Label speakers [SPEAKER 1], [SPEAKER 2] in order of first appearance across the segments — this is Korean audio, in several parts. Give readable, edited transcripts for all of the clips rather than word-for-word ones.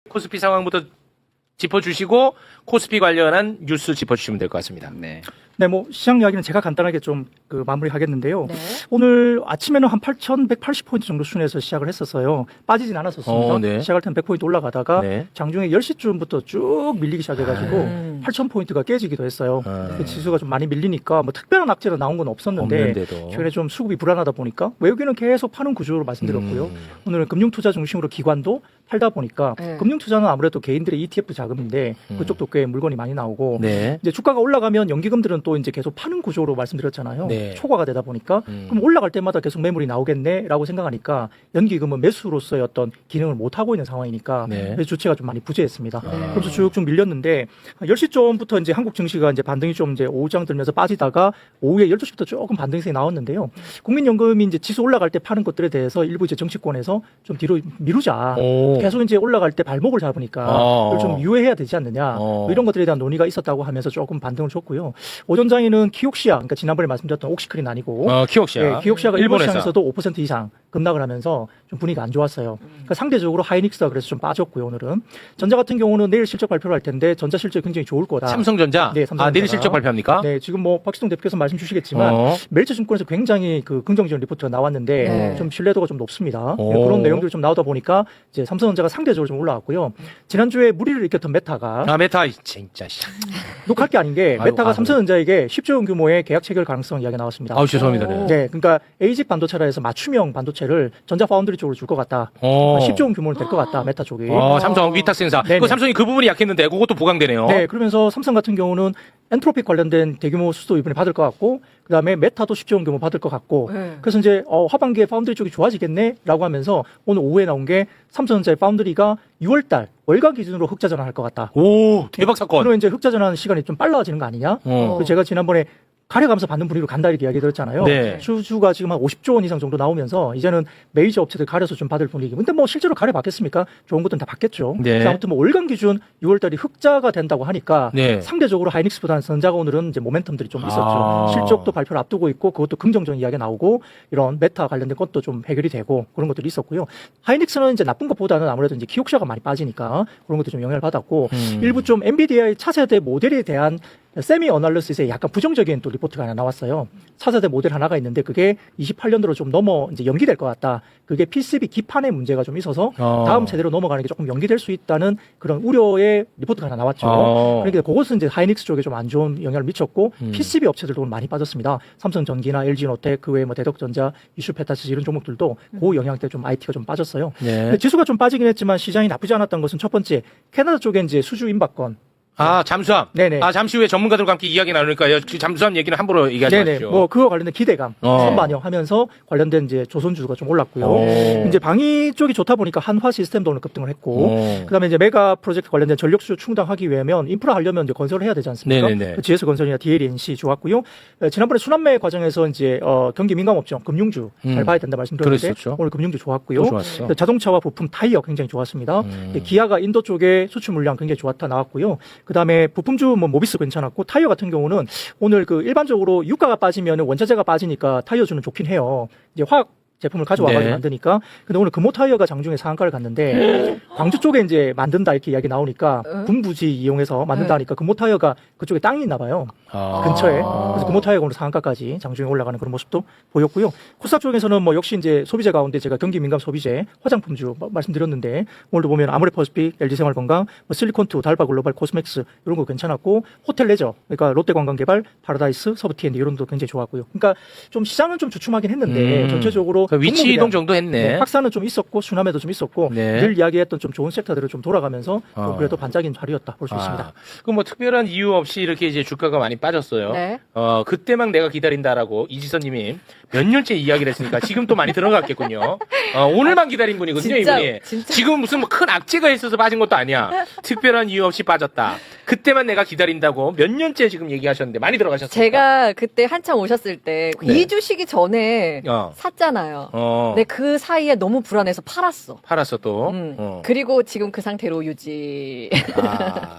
[SPEAKER 1] 코스피 상황부터 짚어주시고 코스피 관련한 뉴스 짚어주시면 될 것 같습니다.
[SPEAKER 2] 네.
[SPEAKER 3] 네, 뭐 시장 이야기는 제가 간단하게 좀 마무리하겠는데요.
[SPEAKER 4] 네.
[SPEAKER 3] 오늘 아침에는 한 8,180포인트 정도 순에서 시작을 했었어요. 빠지진 않았었습니다.
[SPEAKER 1] 네.
[SPEAKER 3] 시작할 때는 100포인트 올라가다가
[SPEAKER 1] 네.
[SPEAKER 3] 장중에 10시쯤부터 쭉 밀리기 시작해가지고 8,000포인트가 깨지기도 했어요. 그 지수가 좀 많이 밀리니까 뭐 특별한 악재가 나온 건 없었는데
[SPEAKER 1] 없는데도.
[SPEAKER 3] 최근에 좀 수급이 불안하다 보니까 외국인은 계속 파는 구조로 말씀드렸고요. 오늘은 금융투자 중심으로 기관도 팔다 보니까
[SPEAKER 4] 네.
[SPEAKER 3] 금융투자는 아무래도 개인들의 ETF 자금인데 그쪽도 꽤 물건이 많이 나오고
[SPEAKER 1] 네.
[SPEAKER 3] 이제 주가가 올라가면 연기금들은 또 이제 계속 파는 구조로 말씀드렸잖아요.
[SPEAKER 1] 네.
[SPEAKER 3] 초과가 되다 보니까 그럼 올라갈 때마다 계속 매물이 나오겠네라고 생각하니까 연기금은 매수로서의 어떤 기능을 못 하고 있는 상황이니까
[SPEAKER 1] 네.
[SPEAKER 3] 매수 주체가 좀 많이 부재했습니다. 그래서 쭉쭉 밀렸는데 10시 좀부터 이제 한국 증시가 이제 반등이 좀 이제 오후장 들면서 빠지다가 오후에 12시부터 조금 반등세가 나왔는데요. 국민연금이 이제 지수 올라갈 때 파는 것들에 대해서 일부 이제 정치권에서 좀 뒤로 미루자.
[SPEAKER 1] 오.
[SPEAKER 3] 계속 이제 올라갈 때 발목을 잡으니까 이걸 좀 유예해야 되지 않느냐. 뭐 이런 것들에 대한 논의가 있었다고 하면서 조금 반등을 줬고요. 오전장에는 키옥시아, 그러니까 지난번에 말씀드렸던 옥시크린 아니고
[SPEAKER 1] 키옥시아.
[SPEAKER 3] 네, 키옥시아가 일본
[SPEAKER 1] 일본에서.
[SPEAKER 3] 시장에서도 5% 이상 급락을 하면서 좀 분위기가 안 좋았어요. 그러니까 상대적으로 하이닉스가 그래서 좀 빠졌고요. 오늘은 전자 같은 경우는 내일 실적 발표를 할 텐데 전자 실적이 굉장히 좋을 거다.
[SPEAKER 1] 삼성전자.
[SPEAKER 3] 네, 삼성전자가.
[SPEAKER 1] 내일 실적 발표합니까?
[SPEAKER 3] 네, 지금 뭐 박시동 대표께서 말씀 주시겠지만 멜츠증권에서 굉장히 그 긍정적인 리포트가 나왔는데
[SPEAKER 4] 네.
[SPEAKER 3] 좀 신뢰도가 좀 높습니다.
[SPEAKER 1] 오.
[SPEAKER 3] 네, 그런 내용들이 좀 나오다 보니까 이제 삼성전자가 상대적으로 좀 올라왔고요. 지난주에 무리를 일으켰던 메타가
[SPEAKER 1] 메타 진짜.
[SPEAKER 3] 욕할 게 아닌 게
[SPEAKER 1] 아이고,
[SPEAKER 3] 메타가
[SPEAKER 1] 아이고.
[SPEAKER 3] 삼성전자에게 10조 원 규모의 계약 체결 가능성 이야기가 나왔습니다.
[SPEAKER 1] 아우 죄송합니다. 네.
[SPEAKER 3] 네, 그러니까 에이직 반도체라 해서 맞춤형 반도체를 전자 파운드리 쪽으로 줄 것 같다.
[SPEAKER 1] 어.
[SPEAKER 3] 10조 원 규모로 될 것 같다. 메타 쪽이.
[SPEAKER 1] 삼성 위탁 센서.
[SPEAKER 3] 네네.
[SPEAKER 1] 그 삼성이 그 부분이 약했는데 그것도 보강되네요.
[SPEAKER 3] 네, 그러면서 삼성 같은 경우는 엔트로픽 관련된 대규모 수도 이번에 받을 것 같고, 그 다음에 메타도 10조 원 규모 받을 것 같고,
[SPEAKER 4] 네.
[SPEAKER 3] 그래서 이제 하반기에 파운드리 쪽이 좋아지겠네라고 하면서 오늘 오후에 나온 게 삼성전자의 파운드리가 6월달 월간 기준으로 흑자 전환할 것 같다.
[SPEAKER 1] 오 대박 사건.
[SPEAKER 3] 그러면 이제 흑자 전환 시간이 좀 빨라지는 거 아니냐? 그리고 제가 지난번에 가려가면서 받는 분위기로 간다 이렇게 이야기 드렸잖아요.
[SPEAKER 1] 네.
[SPEAKER 3] 수주가 지금 한 50조 원 이상 정도 나오면서 이제는 메이저 업체들 가려서 좀 받을 분위기. 근데 뭐 실제로 가려받겠습니까? 좋은 것들은 다 받겠죠.
[SPEAKER 1] 네.
[SPEAKER 3] 그래서 아무튼 뭐 월간 기준 6월달이 흑자가 된다고 하니까
[SPEAKER 1] 네.
[SPEAKER 3] 상대적으로 하이닉스보다는 전자가 오늘은 이제 모멘텀들이 좀 있었죠.
[SPEAKER 1] 아.
[SPEAKER 3] 실적도 발표를 앞두고 있고 그것도 긍정적인 이야기가 나오고 이런 메타 관련된 것도 좀 해결이 되고 그런 것들이 있었고요. 하이닉스는 이제 나쁜 것보다는 아무래도 이제 키옥시아가 많이 빠지니까 그런 것도 좀 영향을 받았고 일부 좀 엔비디아의 차세대 모델에 대한 세미 어널리시스에 약간 부정적인 또 리포트가 하나 나왔어요. 차세대 모델 하나가 있는데 그게 28년도로 좀 이제 연기될 것 같다. 그게 PCB 기판의 문제가 좀 있어서 다음 세대로 넘어가는 게 조금 연기될 수 있다는 그런 우려의 리포트가 하나 나왔죠. 그러니까 그것은 이제 하이닉스 쪽에 좀 안 좋은 영향을 미쳤고 PCB 업체들도 많이 빠졌습니다. 삼성전기나 LG노텍 그 외에 뭐 대덕전자, 이슈페타스 이런 종목들도 그 영향 때문에 좀 IT가 좀 빠졌어요.
[SPEAKER 1] 네.
[SPEAKER 3] 근데 지수가 좀 빠지긴 했지만 시장이 나쁘지 않았던 것은 첫 번째 캐나다 쪽에 이제 수주 임박권
[SPEAKER 1] 잠수함.
[SPEAKER 3] 네네.
[SPEAKER 1] 잠시 후에 전문가들과 함께 이야기 나누니까요. 그 잠수함 얘기는 함부로 얘기하지
[SPEAKER 3] 네네.
[SPEAKER 1] 마십시오.
[SPEAKER 3] 뭐 그거 관련된 기대감 선반영하면서 관련된 이제 조선주가 좀 올랐고요. 이제 방위 쪽이 좋다 보니까 한화 시스템도 오늘 급등을 했고, 그다음에 이제 메가 프로젝트 관련된 전력 수요 충당하기 위하면 인프라 하려면 이제 건설을 해야 되지 않습니까?
[SPEAKER 1] 네네네.
[SPEAKER 3] 그 GS 건설이나 DLNC 좋았고요. 지난번에 순환매 과정에서 이제 경기 민감업종 금융주 잘 봐야 된다 말씀드렸는데
[SPEAKER 1] 그랬었죠.
[SPEAKER 3] 오늘 금융주 좋았고요.
[SPEAKER 1] 또 좋았어.
[SPEAKER 3] 자동차와 부품 타이어 굉장히 좋았습니다. 기아가 인도 쪽에 수출 물량 굉장히 좋았다 나왔고요. 그다음에 부품주 뭐 모비스 괜찮았고 타이어 같은 경우는 오늘 그 일반적으로 유가가 빠지면 원자재가 빠지니까 타이어주는 좋긴 해요. 이제 화학 제품을 가져와가지고
[SPEAKER 1] 네.
[SPEAKER 3] 만드니까. 근데 오늘 금호 타이어가 장중에 상한가를 갔는데 광주 쪽에 이제 만든다 이렇게 이야기 나오니까 군부지 이용해서 만든다 하니까 금호 타이어가 그쪽에 땅이 있나 봐요. 근처에. 그래서 금호 타이어가 오늘 상한가까지 장중에 올라가는 그런 모습도 보였고요. 코스닥 쪽에서는 뭐 역시 이제 소비재 가운데 제가 경기 민감 소비재 화장품주 말씀드렸는데 오늘도 보면 아모레퍼시픽, LG생활건강, 뭐 실리콘투, 달바글로벌, 코스맥스 이런 거 괜찮았고 호텔 레저 그러니까 롯데관광개발, 파라다이스, 서브TND 이런 도 굉장히 좋았고요. 그러니까 좀 시장은 좀 주춤하긴 했는데 전체적으로
[SPEAKER 1] 그 위치 이동 정도 했네.
[SPEAKER 3] 확산은 좀 있었고 순환매도 좀 있었고
[SPEAKER 1] 네.
[SPEAKER 3] 늘 이야기했던 좀 좋은 섹터들을 좀 돌아가면서 그래도 반짝인 자리였다 볼 수 있습니다.
[SPEAKER 1] 그럼 뭐 특별한 이유 없이 이렇게 이제 주가가 많이 빠졌어요.
[SPEAKER 4] 네.
[SPEAKER 1] 그때만 내가 기다린다라고 이지선님이 몇 년째 이야기를 했으니까 지금 또 많이 들어갔겠군요. 오늘만 기다린 분이거든요,
[SPEAKER 4] 진짜,
[SPEAKER 1] 이분이.
[SPEAKER 4] 진짜.
[SPEAKER 1] 지금 무슨 뭐 큰 악재가 있어서 빠진 것도 아니야. 특별한 이유 없이 빠졌다. 그때만 내가 기다린다고 몇 년째 지금 얘기하셨는데 많이 들어가셨습니까?
[SPEAKER 4] 제가 그때 한참 오셨을 때
[SPEAKER 1] 네.
[SPEAKER 4] 2주 쉬기 전에 샀잖아요.
[SPEAKER 2] 있잖아요.
[SPEAKER 1] 어.
[SPEAKER 2] 근데 그 사이에 너무 불안해서 팔았어.
[SPEAKER 1] 팔았어 또.
[SPEAKER 2] 그리고 지금 그 상태로 유지.
[SPEAKER 1] 아,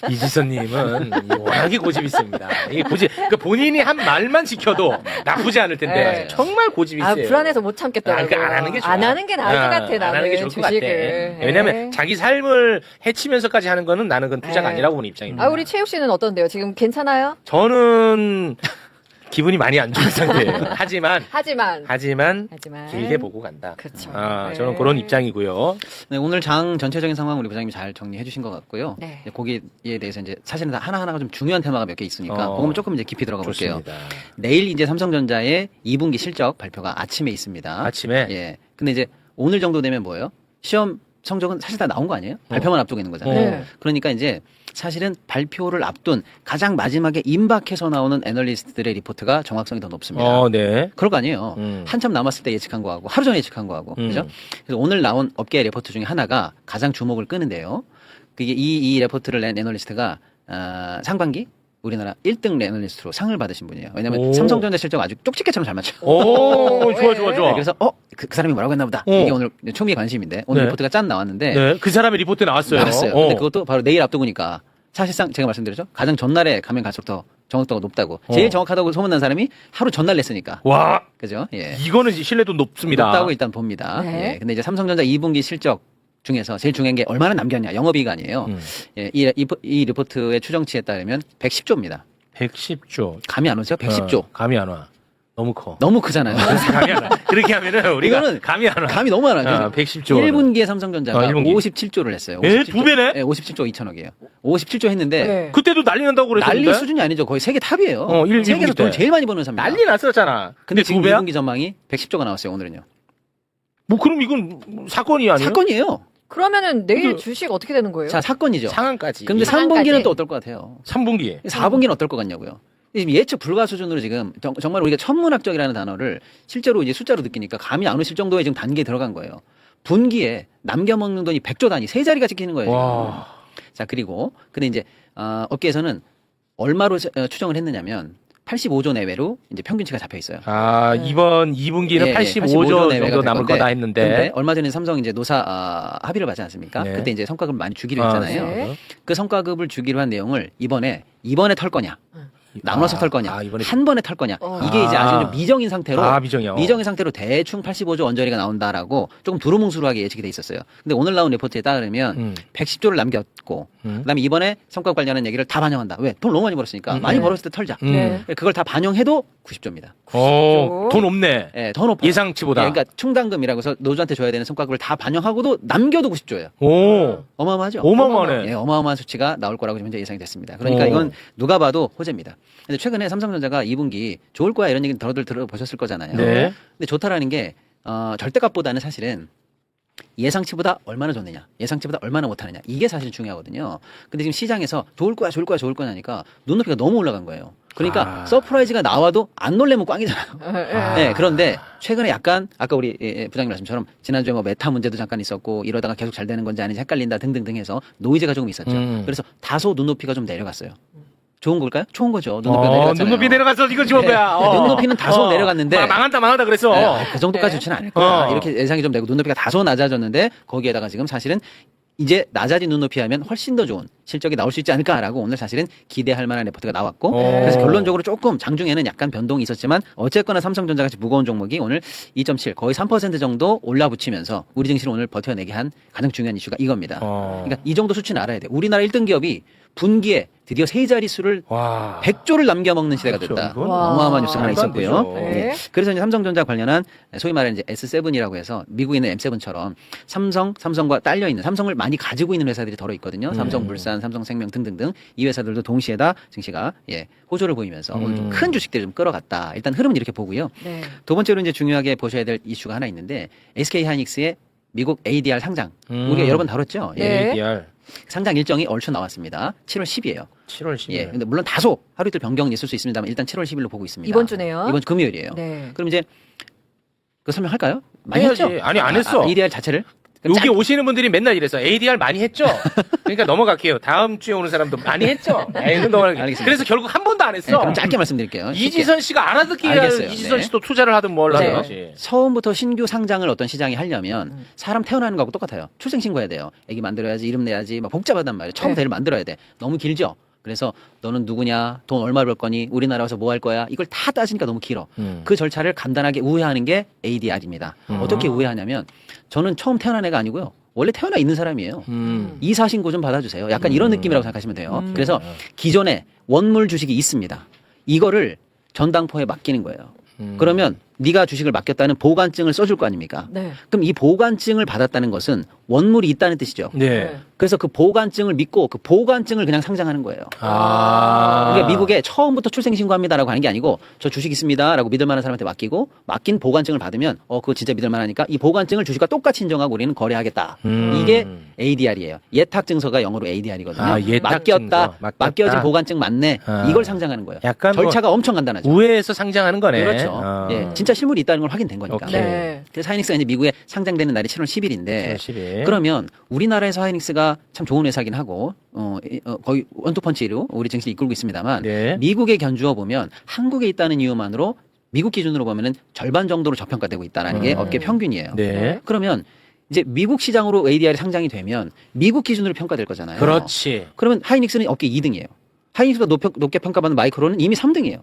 [SPEAKER 1] 이지선님은 워낙에 고집이 있습니다. 이게 고집, 그러니까 본인이 한 말만 지켜도 나쁘지 않을 텐데
[SPEAKER 2] 네.
[SPEAKER 1] 정말 고집이
[SPEAKER 2] 아,
[SPEAKER 1] 있어요.
[SPEAKER 2] 불안해서 못 참겠더라고요.
[SPEAKER 1] 그러니까 안 하는 게 좋아.
[SPEAKER 2] 안 하는 게 나을 것 같아, 나는.
[SPEAKER 1] 안 하는 게 좋을 것 같아.
[SPEAKER 2] 주식을.
[SPEAKER 1] 왜냐면
[SPEAKER 2] 네.
[SPEAKER 1] 자기 삶을 해치면서까지 하는 거는 나는 그건 투자가
[SPEAKER 2] 네.
[SPEAKER 1] 아니라고 보는 입장입니다.
[SPEAKER 2] 아, 우리 최욱 씨는 어떤데요? 지금 괜찮아요?
[SPEAKER 1] 저는 기분이 많이 안 좋은 상태예요. 하지만 길게 보고 간다.
[SPEAKER 2] 그렇죠.
[SPEAKER 1] 아,
[SPEAKER 2] 네.
[SPEAKER 1] 저는 그런 입장이고요.
[SPEAKER 4] 네, 오늘 장 전체적인 상황 우리 부장님이 잘 정리해 주신 것 같고요.
[SPEAKER 2] 네.
[SPEAKER 4] 이제 거기에 대해서 이제 사실은 다 하나하나가 좀 중요한 테마가 몇 개 있으니까 그거는 조금 이제 깊이 들어가 볼게요.
[SPEAKER 1] 좋습니다.
[SPEAKER 4] 내일 이제 삼성전자의 2분기 실적 발표가 아침에 있습니다.
[SPEAKER 1] 아침에
[SPEAKER 4] 예. 근데 이제 오늘 정도 되면 뭐예요? 시험 성적은 사실 다 나온 거 아니에요? 발표만 앞두고 있는 거잖아요.
[SPEAKER 2] 네.
[SPEAKER 4] 그러니까 이제 사실은 발표를 앞둔 가장 마지막에 임박해서 나오는 애널리스트들의 리포트가 정확성이 더 높습니다.
[SPEAKER 1] 네.
[SPEAKER 4] 그럴 거 아니에요.
[SPEAKER 1] 음.
[SPEAKER 4] 한참 남았을 때 예측한 거하고 하루 전에 예측한 거하고 그죠? 그래서 오늘 나온 업계 리포트 중에 하나가 가장 주목을 끄는데요. 그게 이 리포트를 낸 애널리스트가 상반기 우리나라 1등 애널리스트로 상을 받으신 분이에요. 왜냐하면
[SPEAKER 1] 오.
[SPEAKER 4] 삼성전자 실적 아주 쪽집게처럼 잘 맞죠.
[SPEAKER 1] 오, 좋아, 좋아, 좋아.
[SPEAKER 4] 네, 그래서 그 사람이 뭐라고 했나 보다. 이게 오늘 총리의 관심인데 오늘
[SPEAKER 1] 네.
[SPEAKER 4] 리포트가 짠 나왔는데
[SPEAKER 1] 네, 그 사람의 리포트 나왔어요.
[SPEAKER 4] 나왔어요. 근데 그것도 바로 내일 앞두고니까 사실상 제가 말씀드렸죠. 가장 전날에 가면 갈수록 더 정확도가 높다고. 제일 정확하다고 소문난 사람이 하루 전날 냈으니까.
[SPEAKER 1] 와,
[SPEAKER 4] 그죠? 예.
[SPEAKER 1] 이거는 신뢰도 높습니다.
[SPEAKER 4] 높다고 일단 봅니다.
[SPEAKER 2] 네.
[SPEAKER 4] 예. 근데 이제 삼성전자 2분기 실적 중에서 제일 중요한 게 얼마나 남겼냐. 영업이익 아니에요. 예. 이 리포트의 추정치에 따르면 110조입니다.
[SPEAKER 1] 110조.
[SPEAKER 4] 감이 안 오세요? 110조.
[SPEAKER 1] 감이 안 와. 너무 커.
[SPEAKER 4] 너무 크잖아요.
[SPEAKER 1] 감이 안 와. 그렇게 하면은 우리가
[SPEAKER 4] 이거는
[SPEAKER 1] 감이 안 와.
[SPEAKER 4] 감이 너무 많아요.
[SPEAKER 1] 110조.
[SPEAKER 4] 1분기에 삼성전자가
[SPEAKER 1] 1분기.
[SPEAKER 4] 57조를 했어요.
[SPEAKER 1] 예,
[SPEAKER 4] 57조.
[SPEAKER 1] 두 배네?
[SPEAKER 4] 예, 57조 2천억이에요. 57조 했는데
[SPEAKER 2] 네.
[SPEAKER 1] 그때도 난리 난다고 그랬었는데.
[SPEAKER 4] 난리 수준이 아니죠. 거의 세계 탑이에요.
[SPEAKER 1] 1분기
[SPEAKER 4] 세계에서
[SPEAKER 1] 때.
[SPEAKER 4] 돈 제일 많이 버는 회사입니다.
[SPEAKER 1] 난리 났었잖아.
[SPEAKER 4] 근데 지금
[SPEAKER 1] 두 배야?
[SPEAKER 4] 2분기 전망이 110조가 나왔어요. 오늘은요.
[SPEAKER 1] 뭐 그럼 이건 사건이 아니에요?
[SPEAKER 4] 사건이에요.
[SPEAKER 2] 그러면 내일
[SPEAKER 1] 근데-
[SPEAKER 2] 주식 어떻게 되는 거예요?
[SPEAKER 4] 자, 사건이죠.
[SPEAKER 1] 상한까지.
[SPEAKER 4] 근데
[SPEAKER 2] 상한까지.
[SPEAKER 4] 3분기는 또 어떨 것 같아요?
[SPEAKER 1] 3분기에.
[SPEAKER 4] 4분기는 어떨 것 같냐고요? 지금 예측 불가 수준으로 지금 정말 우리가 천문학적이라는 단어를 실제로 이제 숫자로 느끼니까 감이 안 오실 정도의 지금 단계에 들어간 거예요. 분기에 남겨먹는 돈이 100조 단위, 세 자리가 찍히는 거예요.
[SPEAKER 1] 와.
[SPEAKER 4] 지금. 자, 그리고 근데 이제 업계에서는 얼마로 추정을 했느냐면 85조 내외로 이제 평균치가 잡혀 있어요.
[SPEAKER 1] 아, 이번 2분기는
[SPEAKER 4] 예,
[SPEAKER 1] 85조
[SPEAKER 4] 내외가
[SPEAKER 1] 정도
[SPEAKER 4] 될
[SPEAKER 1] 남을
[SPEAKER 4] 건데,
[SPEAKER 1] 거다 했는데.
[SPEAKER 4] 근데 얼마 전에 삼성 이제 노사 합의를 받지 않습니까?
[SPEAKER 1] 네.
[SPEAKER 4] 그때 이제 성과급을 많이 주기로
[SPEAKER 1] 아,
[SPEAKER 4] 했잖아요.
[SPEAKER 2] 네.
[SPEAKER 4] 그 성과급을 주기로 한 내용을 이번에 털 거냐? 나눠서 털 거냐?
[SPEAKER 1] 이번에
[SPEAKER 4] 한 번에 털 거냐? 이게 이제 아직 좀 미정인 상태로
[SPEAKER 1] 미정이요.
[SPEAKER 4] 미정인 상태로 대충 85조 언저리가 나온다라고 조금 두루뭉술하게 예측이 돼 있었어요. 근데 오늘 나온 리포트에 따르면 110조를 남겼고 그다음에 이번에 성과 관련한 얘기를 다 반영한다. 왜? 돈 너무 많이 벌었으니까 많이 벌었을 때 털자.
[SPEAKER 2] 네.
[SPEAKER 4] 그걸 다 반영해도 90조입니다.
[SPEAKER 1] 돈 없네.
[SPEAKER 4] 예, 더 높아요.
[SPEAKER 1] 예상치보다.
[SPEAKER 4] 예, 그러니까 충당금이라고 해서 노조한테 줘야 되는 성과급을 다 반영하고도 남겨도 90조예요.
[SPEAKER 1] 오.
[SPEAKER 4] 어마어마하죠.
[SPEAKER 1] 어마어마하네.
[SPEAKER 4] 예, 어마어마한 수치가 나올 거라고 지금 현재 예상이 됐습니다. 그러니까
[SPEAKER 1] 오.
[SPEAKER 4] 이건 누가 봐도 호재입니다. 근데 최근에 삼성전자가 2분기 좋을 거야 이런 얘기는 들어보셨을 거잖아요.
[SPEAKER 1] 네.
[SPEAKER 4] 근데 좋다라는 게 절대값보다는 사실은 예상치보다 얼마나 좋느냐, 예상치보다 얼마나 못하느냐 이게 사실 중요하거든요. 근데 지금 시장에서 좋을 거야 하니까 눈높이가 너무 올라간 거예요. 그러니까 서프라이즈가 나와도 안 놀래면 꽝이잖아요. 네, 그런데 최근에 약간 아까 우리 부장님 말씀처럼 지난주에 뭐 메타 문제도 잠깐 있었고 이러다가 계속 잘 되는 건지 아닌지 헷갈린다 등등등 해서 노이즈가 조금 있었죠. 그래서 다소 눈높이가 좀 내려갔어요. 좋은 걸까요? 좋은 거죠. 눈높이가 내려갔잖아요.
[SPEAKER 1] 눈높이 내려가서 이거 좋은 거야.
[SPEAKER 4] 눈높이는 다소 내려갔는데
[SPEAKER 1] 망한다 그랬어.
[SPEAKER 4] 네, 그 정도까지 좋지는 않을 거야.
[SPEAKER 1] 어.
[SPEAKER 4] 이렇게 예상이 좀 되고 눈높이가 다소 낮아졌는데 거기에다가 지금 사실은 이제 낮아진 눈높이 하면 훨씬 더 좋은 실적이 나올 수 있지 않을까라고 오늘 사실은 기대할 만한 레포트가 나왔고 그래서 결론적으로 조금 장중에는 약간 변동이 있었지만 어쨌거나 삼성전자 같이 무거운 종목이 오늘 2.7 거의 3% 정도 올라붙이면서 우리 증시를 오늘 버텨내게 한 가장 중요한 이슈가 이겁니다. 그러니까 이 정도 수치는 알아야 돼. 우리나라 1등 기업이 분기에 드디어 세 자릿수를 100조를 남겨먹는 시대가 됐다.
[SPEAKER 1] 이건
[SPEAKER 4] 어마어마한 뉴스가 하나
[SPEAKER 1] 말도 안
[SPEAKER 4] 있었고요.
[SPEAKER 1] 되죠.
[SPEAKER 2] 네.
[SPEAKER 4] 그래서 이제 삼성전자 관련한 소위 말하는 이제 S7이라고 해서 미국에 있는 M7처럼 삼성과 딸려 있는 삼성을 많이 가지고 있는 회사들이 더러 있거든요. 삼성물산, 삼성생명 등등등 이 회사들도 동시에 다 증시가 호조를 보이면서 오늘 좀 큰 주식들을 좀 끌어갔다. 일단 흐름은 이렇게 보고요.
[SPEAKER 2] 네.
[SPEAKER 4] 두 번째로 이제 중요하게 보셔야 될 이슈가 하나 있는데 SK 하이닉스의 미국 ADR 상장 우리가 여러 번 다뤘죠.
[SPEAKER 2] 네.
[SPEAKER 1] ADR
[SPEAKER 4] 상장 일정이 얼추 나왔습니다. 7월 10이에요.
[SPEAKER 1] 7월 10일.
[SPEAKER 4] 예. 근데 물론 다소 하루 이틀 변경은 있을 수 있습니다만 일단 7월 10일로 보고 있습니다.
[SPEAKER 2] 이번 주네요.
[SPEAKER 4] 이번 주 금요일이에요.
[SPEAKER 2] 네.
[SPEAKER 4] 그럼 이제 그 설명할까요? 많이
[SPEAKER 1] 해야지.
[SPEAKER 4] 했죠?
[SPEAKER 1] 아니, 안 했어.
[SPEAKER 4] ADR 자체를 그럼
[SPEAKER 1] 여기 오시는 분들이 맨날 이래서 ADR 많이 했죠? 그러니까 넘어갈게요. 다음 주에 오는 사람도 많이 했죠? 에이, 넘어갈게요.
[SPEAKER 4] 알겠습니다.
[SPEAKER 1] 그래서 결국 한 번도 안
[SPEAKER 4] 네,
[SPEAKER 1] 했어.
[SPEAKER 4] 그럼 짧게 말씀드릴게요.
[SPEAKER 1] 이지선 씨가 알아듣기를
[SPEAKER 4] 알겠어요.
[SPEAKER 1] 이지선
[SPEAKER 4] 네.
[SPEAKER 1] 씨도 투자를 하든 뭘
[SPEAKER 2] 네.
[SPEAKER 1] 하든 하지.
[SPEAKER 4] 처음부터 신규 상장을 어떤 시장이 하려면 사람 태어나는 거하고 똑같아요. 출생 신고해야 돼요. 애기 만들어야지, 이름 내야지, 막 복잡하단 말이에요. 처음부터
[SPEAKER 2] 네.
[SPEAKER 4] 애를 만들어야 돼. 너무 길죠? 그래서 너는 누구냐, 돈 얼마 벌 거니, 우리나라 와서 뭐 할 거야, 이걸 다 따지니까 너무 길어. 그 절차를 간단하게 우회하는 게 ADR입니다. 어떻게 우회하냐면 저는 처음 태어난 애가 아니고요. 원래 태어나 있는 사람이에요. 이사 신고 좀 받아주세요. 약간 이런 느낌이라고 생각하시면 돼요. 그래서 기존에 원물 주식이 있습니다. 이거를 전당포에 맡기는 거예요. 그러면 네가 주식을 맡겼다는 보관증을 써줄 거 아닙니까?
[SPEAKER 2] 네.
[SPEAKER 4] 그럼 이 보관증을 받았다는 것은 원물이 있다는 뜻이죠.
[SPEAKER 1] 네.
[SPEAKER 4] 그래서 그 보관증을 믿고 그 보관증을 그냥 상장하는 거예요.
[SPEAKER 1] 아.
[SPEAKER 4] 그러니까 미국에 처음부터 출생신고합니다라고 하는 게 아니고 저 주식 있습니다라고 믿을 만한 사람한테 맡기고 맡긴 보관증을 받으면 그거 진짜 믿을 만하니까 이 보관증을 주식과 똑같이 인정하고 우리는 거래하겠다. 이게 ADR이에요. 예탁증서가 영어로 ADR이거든요.
[SPEAKER 1] 아, 예탁증서. 맡겼다.
[SPEAKER 4] 맡겨진 보관증 맞네.
[SPEAKER 1] 아.
[SPEAKER 4] 이걸 상장하는 거예요.
[SPEAKER 1] 약간
[SPEAKER 4] 절차가 엄청 간단하죠.
[SPEAKER 1] 우회해서 상장하는 거네.
[SPEAKER 4] 그렇죠. 예, 진짜 실물이 있다는 걸 확인된 거니까.
[SPEAKER 1] 오케이.
[SPEAKER 2] 네.
[SPEAKER 4] 그래서 하이닉스가 이제 미국에 상장되는 날이 7월 10일인데
[SPEAKER 1] 10일.
[SPEAKER 4] 그러면 우리나라에서 하이닉스가 참 좋은 회사긴 하고 거의 원투펀치로 우리 증시를 이끌고 있습니다만
[SPEAKER 1] 네.
[SPEAKER 4] 미국에 견주어 보면 한국에 있다는 이유만으로 미국 기준으로 보면은 절반 정도로 저평가되고 있다는 게 업계 평균이에요.
[SPEAKER 1] 네.
[SPEAKER 4] 그러면 이제 미국 시장으로 ADR이 상장이 되면 미국 기준으로 평가될 거잖아요.
[SPEAKER 1] 그렇지.
[SPEAKER 4] 그러면 하이닉스는 업계 2등이에요. 하이닉스가 높게 평가받는 마이크로는 이미 3등이에요.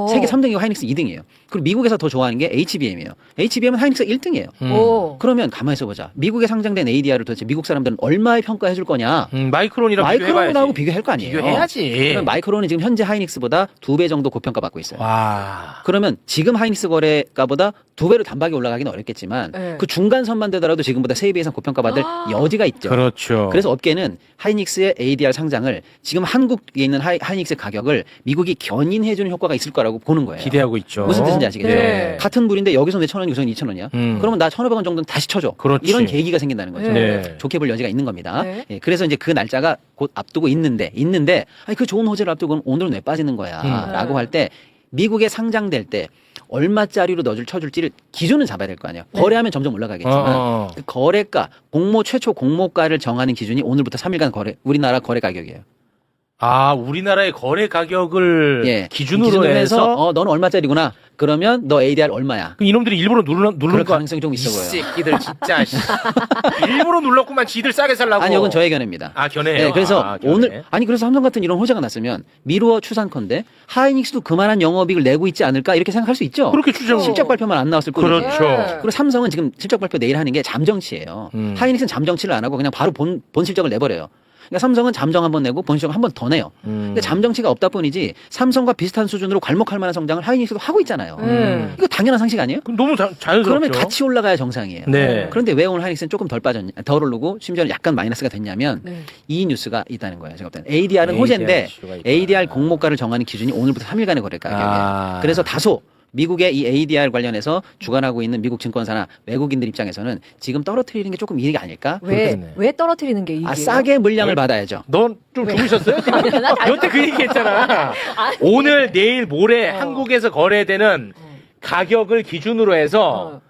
[SPEAKER 4] 세계 3등이고 하이닉스 2등이에요. 그리고 미국에서 더 좋아하는 게 HBM이에요. HBM은 하이닉스가 1등이에요.
[SPEAKER 2] 오.
[SPEAKER 4] 그러면 가만히 있어보자. 미국에 상장된 ADR을 도대체 미국 사람들은 얼마에 평가해 줄 거냐?
[SPEAKER 1] 마이크론이랑
[SPEAKER 4] 마이크론하고 비교할 거 아니에요.
[SPEAKER 1] 비교해야지.
[SPEAKER 4] 그러면 마이크론은 지금 현재 하이닉스보다 2배 정도 고평가받고 있어요.
[SPEAKER 1] 와.
[SPEAKER 4] 그러면 지금 하이닉스 거래가보다 2배로 단박에 올라가기는 어렵겠지만
[SPEAKER 2] 네.
[SPEAKER 4] 그 중간선만 되더라도 지금보다 3배 이상 고평가받을 여지가 있죠.
[SPEAKER 1] 그렇죠.
[SPEAKER 4] 그래서 업계는 하이닉스의 ADR 상장을 지금 한국에 있는 하이닉스 가격을 미국이 견인해주는 효과가 있을 거라고 보는 거예요.
[SPEAKER 1] 기대하고 있죠.
[SPEAKER 4] 무슨 뜻인지 아시겠죠?
[SPEAKER 2] 네.
[SPEAKER 4] 같은 불인데 여기서 내 1,000원, 여기서는 2,000원이야. 그러면 나 1,500원 정도는 다시 쳐줘.
[SPEAKER 1] 그렇지.
[SPEAKER 4] 이런 계기가 생긴다는 거죠.
[SPEAKER 1] 네.
[SPEAKER 4] 좋게 볼 여지가 있는 겁니다.
[SPEAKER 2] 네.
[SPEAKER 4] 예, 그래서 이제 그 날짜가 곧 앞두고 있는데 아니 그 좋은 호재를 앞두고 오늘은 왜 빠지는 거야? 라고 할 때 미국에 상장될 때 얼마짜리로 쳐줄지를 기준은 잡아야 될 거 아니에요. 거래하면 점점 올라가겠지만 그 거래가 최초 공모가를 정하는 기준이 오늘부터 3일간 우리나라 거래 가격이에요.
[SPEAKER 1] 아, 우리나라의 거래 가격을 기준으로 해서
[SPEAKER 4] 너는 얼마짜리구나. 그러면 너 ADR 얼마야?
[SPEAKER 1] 그 이놈들이 일부러 누르는
[SPEAKER 4] 그럴
[SPEAKER 1] 거
[SPEAKER 4] 가능성이 좀 있어 보여요.
[SPEAKER 1] 이 새끼들 진짜 일부러 눌렀구만 지들 싸게 살라고.
[SPEAKER 4] 아니, 이건 저의 견해입니다.
[SPEAKER 1] 아, 견해예요.
[SPEAKER 4] 네, 그래서
[SPEAKER 1] 견해.
[SPEAKER 4] 그래서 삼성 같은 이런 호재가 났으면 미루어 추산컨대 하이닉스도 그만한 영업이익을 내고 있지 않을까 이렇게 생각할 수 있죠.
[SPEAKER 1] 그렇게 추정.
[SPEAKER 4] 실적 발표만 안 나왔을 뿐이지.
[SPEAKER 1] 그렇죠.
[SPEAKER 2] 네.
[SPEAKER 4] 그리고 삼성은 지금 실적 발표 내일 하는 게 잠정치예요. 하이닉스는 잠정치를 안 하고 그냥 바로 본 실적을 내버려요. 그러니까 삼성은 잠정 한번 내고 본 실적 한번 더 내요. 근데 잠정치가 없다 뿐이지 삼성과 비슷한 수준으로 괄목할 만한 성장을 하이닉스도 하고 있잖아요.
[SPEAKER 2] 이거
[SPEAKER 4] 당연한 상식 아니에요?
[SPEAKER 1] 그럼 너무 자연스럽죠.
[SPEAKER 4] 그러면 같이 올라가야 정상이에요.
[SPEAKER 1] 네.
[SPEAKER 4] 그런데 왜 오늘 하이닉스는 조금 덜 오르고 심지어는 약간 마이너스가 됐냐면
[SPEAKER 2] 네.
[SPEAKER 4] 이 뉴스가 있다는 거예요. 제가 볼 때는 ADR은 호재인데
[SPEAKER 1] 이슈가 있다.
[SPEAKER 4] ADR 공모가를 정하는 기준이 오늘부터 3일간의 거래 가격이에요. 그래서 다소 미국의 이 ADR 관련해서 주관하고 있는 미국 증권사나 외국인들 입장에서는 지금 떨어뜨리는 게 조금 이익이 아닐까?
[SPEAKER 2] 왜 떨어뜨리는 게 이게요?
[SPEAKER 4] 싸게 물량을 받아야죠.
[SPEAKER 1] 넌 좀 주무셨어요? 여태 그 얘기했잖아.
[SPEAKER 2] 아니.
[SPEAKER 1] 오늘, 내일, 모레 한국에서 거래되는 가격을 기준으로 해서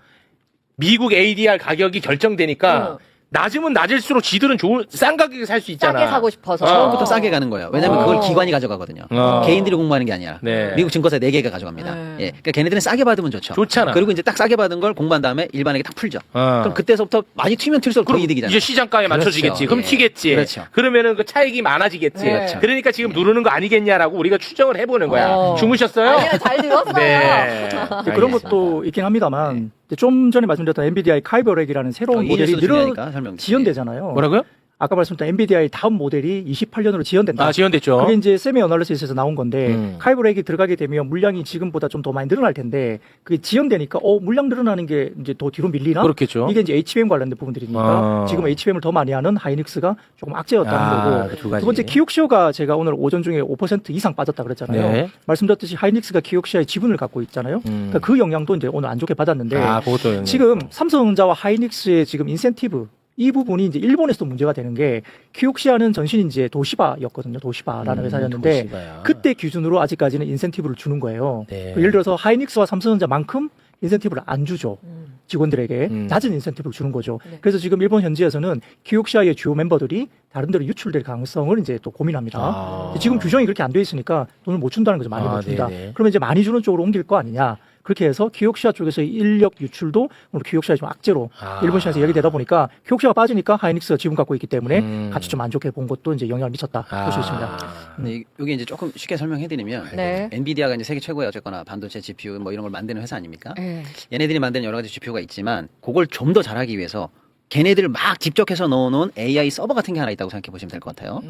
[SPEAKER 1] 미국 ADR 가격이 결정되니까 낮으면 낮을수록 지들은 싼 가격에 살 수 있잖아.
[SPEAKER 2] 싸게 사고 싶어서.
[SPEAKER 4] 처음부터 싸게 가는 거예요. 왜냐하면 그걸 기관이 가져가거든요. 개인들이 공부하는 게 아니라
[SPEAKER 1] 네.
[SPEAKER 4] 미국 증권사 4개가 가져갑니다.
[SPEAKER 2] 네.
[SPEAKER 4] 예, 그러니까 걔네들은 싸게 받으면 좋죠.
[SPEAKER 1] 좋잖아.
[SPEAKER 4] 그리고 이제 딱 싸게 받은 걸 공부한 다음에 일반에게 딱 풀죠. 그럼 그때서부터 많이 튀면 튈수록 더
[SPEAKER 1] 그럼
[SPEAKER 4] 이득이잖아요.
[SPEAKER 1] 이제 시장가에 맞춰지겠지.
[SPEAKER 4] 그렇죠.
[SPEAKER 1] 그럼
[SPEAKER 4] 예.
[SPEAKER 1] 튀겠지.
[SPEAKER 4] 그렇죠.
[SPEAKER 1] 그러면은 그 차익이 많아지겠지.
[SPEAKER 2] 그렇죠.
[SPEAKER 1] 그러니까 지금 누르는 거 아니겠냐라고 우리가 추정을 해보는 거야. 주무셨어요?
[SPEAKER 2] 아니요, 잘 들었어요.
[SPEAKER 1] 네.
[SPEAKER 3] 그런 것도 있긴 합니다만 좀 전에 말씀드렸던 NVIDIA 카이버렉이라는 새로운
[SPEAKER 4] 이
[SPEAKER 3] 모델이
[SPEAKER 4] 뉴스도 중요하니까 설명.
[SPEAKER 3] 지연되잖아요.
[SPEAKER 1] 뭐라고요?
[SPEAKER 3] 아까 말씀드렸던 NVIDIA 다음 모델이 28년으로 지연된다.
[SPEAKER 1] 아, 지연됐죠.
[SPEAKER 3] 그게 이제 세미 어널리시스에서 나온 건데 카이버렉이 들어가게 되면 물량이 지금보다 좀 더 많이 늘어날 텐데 그게 지연되니까 물량 늘어나는 게 이제 더 뒤로 밀리나?
[SPEAKER 1] 그렇겠죠.
[SPEAKER 3] 이게 이제 HBM 관련된 부분들이니까 지금 HBM을 더 많이 하는 하이닉스가 조금 악재였다는 거고
[SPEAKER 1] 두 가지.
[SPEAKER 3] 두 번째 키옥시어가 제가 오늘 오전 중에 5% 이상 빠졌다 그랬잖아요.
[SPEAKER 1] 네.
[SPEAKER 3] 말씀드렸듯이 하이닉스가 키옥시어의 지분을 갖고 있잖아요. 그러니까 그 영향도 이제 오늘 안 좋게 받았는데
[SPEAKER 1] 그것도
[SPEAKER 3] 지금 삼성전자와 하이닉스의 지금 인센티브 이 부분이 이제 일본에서도 문제가 되는 게 키옥시아는 전신 이제 도시바였거든요. 도시바라는 회사였는데
[SPEAKER 1] 도시바야.
[SPEAKER 3] 그때 기준으로 아직까지는 인센티브를 주는 거예요.
[SPEAKER 1] 네.
[SPEAKER 3] 예를 들어서 하이닉스와 삼성전자만큼 인센티브를 안 주죠. 직원들에게 낮은 인센티브를 주는 거죠.
[SPEAKER 2] 네.
[SPEAKER 3] 그래서 지금 일본 현지에서는 키옥시아의 주요 멤버들이 다른 데로 유출될 가능성을 이제 또 고민합니다.
[SPEAKER 1] 아.
[SPEAKER 3] 지금 규정이 그렇게 안 돼 있으니까 돈을 못 준다는 거죠. 많이
[SPEAKER 1] 아,
[SPEAKER 3] 못 준다.
[SPEAKER 1] 네네.
[SPEAKER 3] 그러면 이제 많이 주는 쪽으로 옮길 거 아니냐. 그렇게 해서 키옥시아 쪽에서의 인력 유출도 오늘 키옥시아의 좀 악재로
[SPEAKER 1] 아.
[SPEAKER 3] 일본 시장에서 얘기되다 보니까 키옥시아가 빠지니까 하이닉스가 지분 갖고 있기 때문에
[SPEAKER 1] 음.
[SPEAKER 3] 같이 좀 안 좋게 본 것도 이제 영향을 미쳤다 볼 수 있습니다.
[SPEAKER 4] 근데 이게 이제 조금 쉽게 설명해드리면
[SPEAKER 2] 네.
[SPEAKER 4] 엔비디아가 이제 세계 최고의 어쨌거나 반도체 GPU 뭐 이런 걸 만드는 회사 아닙니까?
[SPEAKER 2] 네.
[SPEAKER 4] 얘네들이 만드는 여러 가지 GPU가 있지만 그걸 좀 더 잘하기 위해서 걔네들 막 집적해서 넣어놓은 AI 서버 같은 게 하나 있다고 생각해 보시면 될 것 같아요.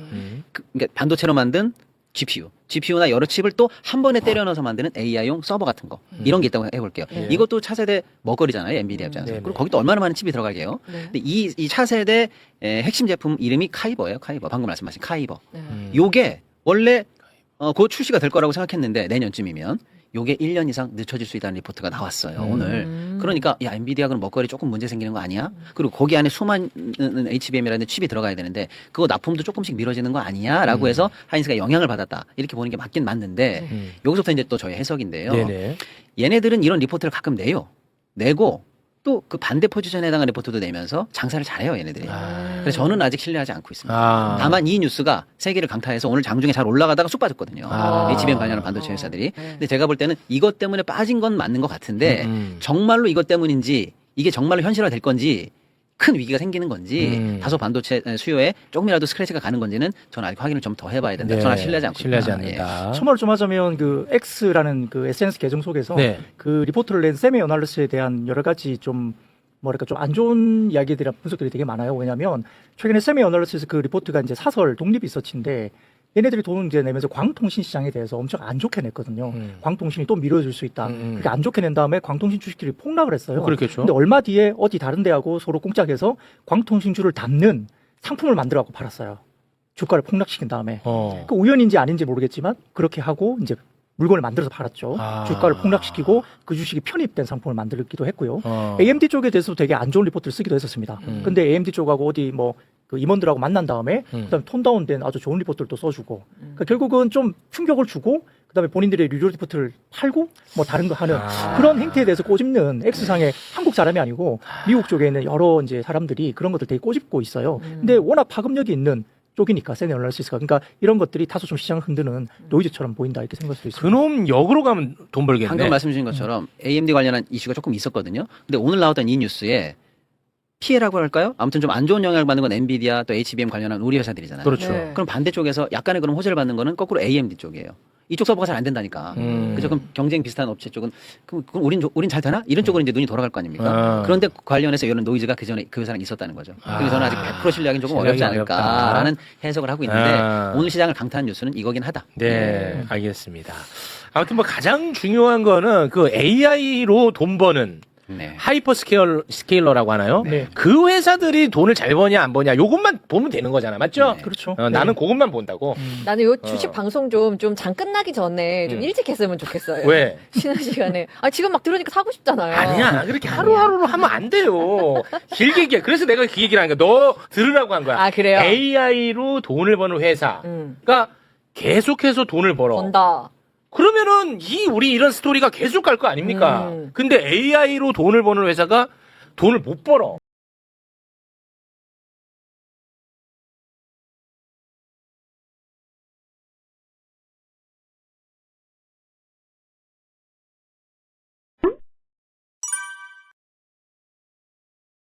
[SPEAKER 4] 그러니까 반도체로 만든 GPU나 여러 칩을 또 한 번에 때려 넣어서 만드는 AI용 서버 같은 거 이런 게 있다고 해볼게요.
[SPEAKER 2] 네.
[SPEAKER 4] 이것도 차세대 먹거리잖아요, 엔비디아 입장에서.
[SPEAKER 1] 네네.
[SPEAKER 4] 그리고 거기도 얼마나 많은 칩이 들어가게요.
[SPEAKER 2] 네.
[SPEAKER 4] 근데 이 차세대 핵심 제품 이름이 카이버예요, 카이버. 방금 말씀하신 카이버.
[SPEAKER 2] 네.
[SPEAKER 4] 요게 원래 곧 출시가 될 거라고 생각했는데 내년쯤이면 요게 1년 이상 늦춰질 수 있다는 리포트가 나왔어요, 오늘. 그러니까 야, 엔비디아 그럼 먹거리 조금 문제 생기는 거 아니야? 그리고 거기 안에 수많은 HBM이라는 칩이 들어가야 되는데 그거 납품도 조금씩 미뤄지는 거 아니야? 라고 해서 하이닉스가 영향을 받았다. 이렇게 보는 게 맞긴 맞는데 여기서부터 이제 또 저희 해석인데요.
[SPEAKER 1] 네네.
[SPEAKER 4] 얘네들은 이런 리포트를 가끔 내요. 내고 또 그 반대 포지션에 해당하는 리포트도 내면서 장사를 잘해요, 얘네들이. 그래서 저는 아직 신뢰하지 않고 있습니다.
[SPEAKER 1] 아.
[SPEAKER 4] 다만 이 뉴스가 세계를 강타해서 오늘 장중에 잘 올라가다가 쑥 빠졌거든요.
[SPEAKER 1] 아.
[SPEAKER 4] HBM 관련한 반도체 회사들이.
[SPEAKER 2] 네.
[SPEAKER 4] 근데 제가 볼 때는 이것 때문에 빠진 건 맞는 것 같은데 정말로 이것 때문인지 이게 정말로 현실화 될 건지 큰 위기가 생기는 건지 다소 반도체 수요에 조금이라도 스크래치가 가는 건지는 저는 아직 확인을 좀 더 해봐야 된다.
[SPEAKER 1] 네.
[SPEAKER 4] 저는 아직 신뢰하지 않고
[SPEAKER 1] 신뢰하지
[SPEAKER 4] 있다. 예.
[SPEAKER 1] 않는다.
[SPEAKER 3] 첨언을 좀 하자면 그 X라는 그 SNS 계정 속에서
[SPEAKER 1] 네.
[SPEAKER 3] 그 리포트를 낸 세미 어널리스에 대한 여러 가지 좀 뭐랄까 좀 안 좋은 이야기들이나 분석들이 되게 많아요. 왜냐하면 최근에 세미 어널리스에서 그 리포트가 이제 사설 독립 리서치인데 얘네들이 돈을 이제 내면서 광통신 시장에 대해서 엄청 안 좋게 냈거든요. 광통신이 또 밀어줄 수 있다. 그렇게 안 좋게 낸 다음에 광통신 주식들이 폭락을 했어요.
[SPEAKER 1] 그렇겠죠.
[SPEAKER 3] 근데 얼마 뒤에 어디 다른 데하고 서로 꽁짝해서 광통신주를 담는 상품을 만들어갖고 팔았어요. 주가를 폭락시킨 다음에. 그 우연인지 아닌지 모르겠지만 그렇게 하고 이제 물건을 만들어서 팔았죠.
[SPEAKER 1] 아.
[SPEAKER 3] 주가를 폭락시키고 그 주식이 편입된 상품을 만들기도 했고요.
[SPEAKER 1] 어.
[SPEAKER 3] AMD 쪽에 대해서 되게 안 좋은 리포트를 쓰기도 했었습니다. 근데 AMD 쪽하고 어디 뭐 그 임원들하고 만난 다음에 그다음에 톤다운된 아주 좋은 리포트를 또 써주고 그러니까 결국은 좀 충격을 주고 그다음에 본인들의 유료 리포트를 팔고 뭐 다른 거 하는 그런 행태에 대해서 꼬집는 X상의 한국 사람이 아니고 미국 쪽에 있는 여러 이제 사람들이 그런 것들 되게 꼬집고 있어요. 근데 워낙 파급력이 있는 쪽이니까 세미 어널리시스가 그러니까 이런 것들이 다소 좀 시장을 흔드는 노이즈처럼 보인다 이렇게 생각할 수 있습니다.
[SPEAKER 1] 그놈 역으로 가면 돈 벌겠네.
[SPEAKER 4] 방금 말씀 주신 것처럼 AMD 관련한 이슈가 조금 있었거든요. 근데 오늘 나왔던 이 뉴스에 피해라고 할까요? 아무튼 좀 안 좋은 영향을 받는 건 엔비디아 또 HBM 관련한 우리 회사들이잖아요.
[SPEAKER 1] 그렇죠.
[SPEAKER 2] 네.
[SPEAKER 4] 그럼 반대쪽에서 약간의 그런 호재를 받는 거는 거꾸로 AMD 쪽이에요. 이쪽 서버가 잘 안 된다니까. 그죠? 그럼 경쟁 비슷한 업체 쪽은 그럼 우린 잘 되나? 이런 쪽으로 이제 눈이 돌아갈 거 아닙니까?
[SPEAKER 1] 아.
[SPEAKER 4] 그런데 관련해서 이런 노이즈가 그 전에 그 회사랑 있었다는 거죠. 그래서 저는 아직 100% 신뢰하기는 조금
[SPEAKER 1] 신뢰하기
[SPEAKER 4] 어렵지 않을까라는 해석을 하고 있는데
[SPEAKER 1] 아.
[SPEAKER 4] 오늘 시장을 강타한 뉴스는 이거긴 하다.
[SPEAKER 1] 네, 알겠습니다. 아무튼 뭐 가장 중요한 거는 그 AI로 돈 버는
[SPEAKER 4] 네.
[SPEAKER 1] 하이퍼 스케일러라고 하나요?
[SPEAKER 3] 네.
[SPEAKER 1] 그 회사들이 돈을 잘 버냐 안 버냐 요것만 보면 되는 거잖아. 맞죠?
[SPEAKER 4] 네.
[SPEAKER 3] 그렇죠.
[SPEAKER 1] 나는 그것만 본다고.
[SPEAKER 2] 나는 요 주식 방송 좀 장 끝나기 전에 좀 일찍 했으면 좋겠어요.
[SPEAKER 1] 왜?
[SPEAKER 2] 쉬는 시간에. 아, 지금 막 들으니까 사고 싶잖아요.
[SPEAKER 1] 아니야. 그렇게 하루하루로 하면 안 돼요. 길게 얘기해. 그래서 내가 그 얘기를 하는 거야. 너 들으라고 한 거야.
[SPEAKER 2] 아, 그래요?
[SPEAKER 1] AI로 돈을 버는 회사가 계속해서 돈을 벌어.
[SPEAKER 2] 번다.
[SPEAKER 1] 그러면은 우리 이런 스토리가 계속 갈 거 아닙니까? 근데 AI로 돈을 버는 회사가 돈을 못 벌어.